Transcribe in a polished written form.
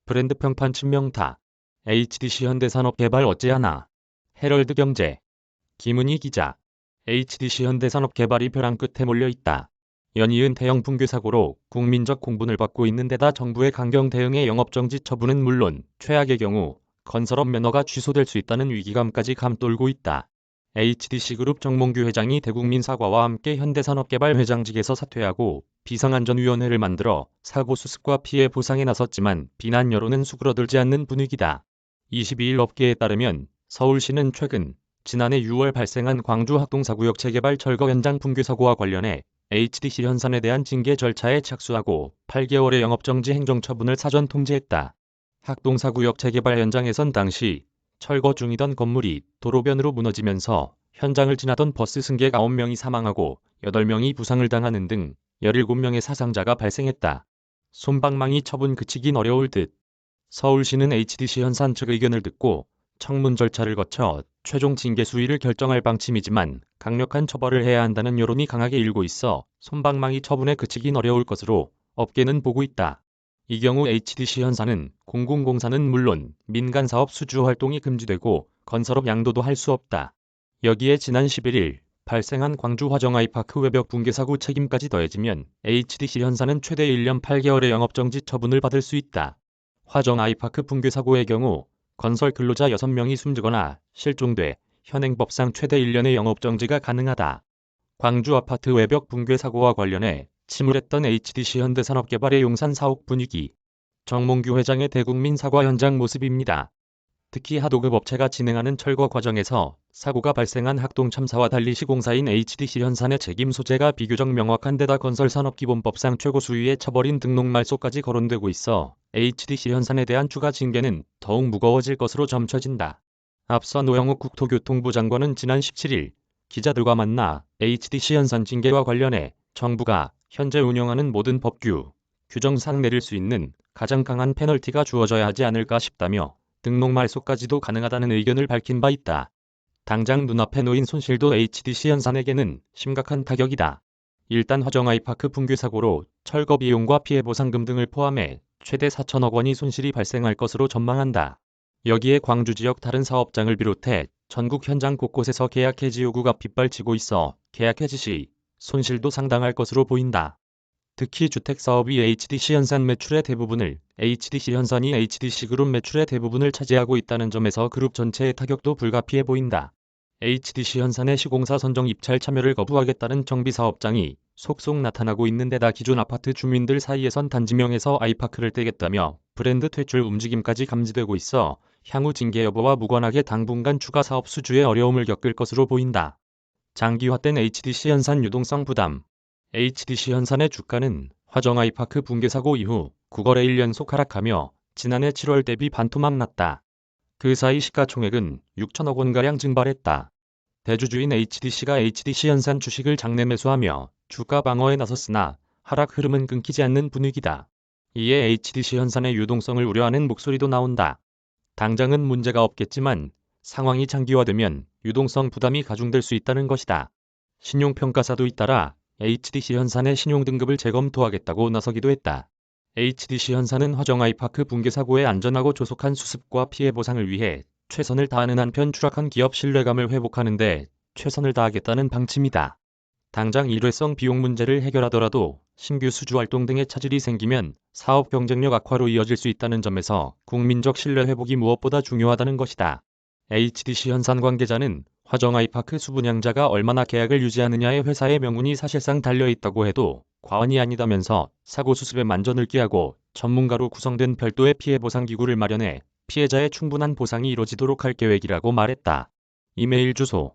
브랜드 평판 친명타. HDC 현대산업개발 어찌하나. 헤럴드경제. 김은희 기자. HDC 현대산업개발이 벼랑 끝에 몰려있다. 연이은 대형 붕괴 사고로 국민적 공분을 받고 있는 데다 정부의 강경 대응에 영업정지 처분은 물론 최악의 경우 건설업 면허가 취소될 수 있다는 위기감까지 감돌고 있다. HDC그룹 정몽규 회장이 대국민 사과와 함께 현대산업개발 회장직에서 사퇴하고 비상안전위원회를 만들어 사고 수습과 피해 보상에 나섰지만 비난 여론은 수그러들지 않는 분위기다. 22일 업계에 따르면 서울시는 최근 지난해 6월 발생한 광주 학동사구역 재개발 철거 현장 붕괴 사고와 관련해 HDC 현산에 대한 징계 절차에 착수하고 8개월의 영업정지 행정처분을 사전 통지했다. 학동사구역 재개발 현장에선 당시 철거 중이던 건물이 도로변으로 무너지면서 현장을 지나던 버스 승객 9명이 사망하고 8명이 부상을 당하는 등 17명의 사상자가 발생했다. 솜방망이 처분 그치긴 어려울 듯. 서울시는 HDC 현산 측 의견을 듣고 청문 절차를 거쳐 최종 징계 수위를 결정할 방침이지만 강력한 처벌을 해야 한다는 여론이 강하게 일고 있어 솜방망이 처분에 그치긴 어려울 것으로 업계는 보고 있다. 이 경우 HDC 현산은 공공공사는 물론 민간사업 수주 활동이 금지되고 건설업 양도도 할 수 없다. 여기에 지난 11일 발생한 광주 화정 아이파크 외벽 붕괴 사고 책임까지 더해지면 HDC 현산은 최대 1년 8개월의 영업정지 처분을 받을 수 있다. 화정 아이파크 붕괴 사고의 경우 건설 근로자 6명이 숨지거나 실종돼 현행법상 최대 1년의 영업정지가 가능하다. 광주 아파트 외벽 붕괴 사고와 관련해 침울했던 HDC 현대산업개발의 용산 사옥 분위기. 정몽규 회장의 대국민 사과 현장 모습입니다. 특히 하도급 업체가 진행하는 철거 과정에서 사고가 발생한 학동 참사와 달리 시공사인 HDC 현산의 책임 소재가 비교적 명확한 데다 건설산업기본법상 최고 수위의 처벌인 등록말소까지 거론되고 있어 HDC 현산에 대한 추가 징계는 더욱 무거워질 것으로 점쳐진다. 앞서 노영욱 국토교통부 장관은 지난 17일 기자들과 만나 HDC 현산 징계와 관련해 정부가 현재 운영하는 모든 법규, 규정상 내릴 수 있는 가장 강한 페널티가 주어져야 하지 않을까 싶다며 등록말소까지도 가능하다는 의견을 밝힌 바 있다. 당장 눈앞에 놓인 손실도 HDC 현산에게는 심각한 타격이다. 일단 화정 아이파크 붕괴 사고로 철거 비용과 피해 보상금 등을 포함해 최대 4천억 원이 손실이 발생할 것으로 전망한다. 여기에 광주 지역 다른 사업장을 비롯해 전국 현장 곳곳에서 계약 해지 요구가 빗발치고 있어 계약 해지 시 손실도 상당할 것으로 보인다. 특히 주택사업이 HDC 현산 매출의 대부분을 HDC 현산이 HDC 그룹 매출의 대부분을 차지하고 있다는 점에서 그룹 전체의 타격도 불가피해 보인다. HDC 현산의 시공사 선정 입찰 참여를 거부하겠다는 정비사업장이 속속 나타나고 있는 데다 기존 아파트 주민들 사이에선 단지명에서 아이파크를 떼겠다며 브랜드 퇴출 움직임까지 감지되고 있어 향후 징계 여부와 무관하게 당분간 추가 사업 수주에 어려움을 겪을 것으로 보인다. 장기화된 HDC 현산 유동성 부담. HDC 현산의 주가는 화정 아이파크 붕괴 사고 이후 9거래 1연속 하락하며 지난해 7월 대비 반토막 났다. 그 사이 시가총액은 6천억 원가량 증발했다. 대주주인 HDC가 HDC 현산 주식을 장내 매수하며 주가 방어에 나섰으나 하락 흐름은 끊기지 않는 분위기다. 이에 HDC 현산의 유동성을 우려하는 목소리도 나온다. 당장은 문제가 없겠지만 상황이 장기화되면 유동성 부담이 가중될 수 있다는 것이다. 신용평가사도 잇따라 HDC 현산의 신용등급을 재검토하겠다고 나서기도 했다. HDC 현산은 화정 아이파크 붕괴 사고의 안전하고 조속한 수습과 피해 보상을 위해 최선을 다하는 한편 추락한 기업 신뢰감을 회복하는 데 최선을 다하겠다는 방침이다. 당장 일회성 비용 문제를 해결하더라도 신규 수주 활동 등의 차질이 생기면 사업 경쟁력 악화로 이어질 수 있다는 점에서 국민적 신뢰 회복이 무엇보다 중요하다는 것이다. HDC 현산 관계자는 화정 아이파크 수분양자가 얼마나 계약을 유지하느냐에 회사의 명운이 사실상 달려있다고 해도 과언이 아니다면서 사고 수습에 만전을 기하고 전문가로 구성된 별도의 피해 보상 기구를 마련해 피해자의 충분한 보상이 이뤄지도록 할 계획이라고 말했다. 이메일 주소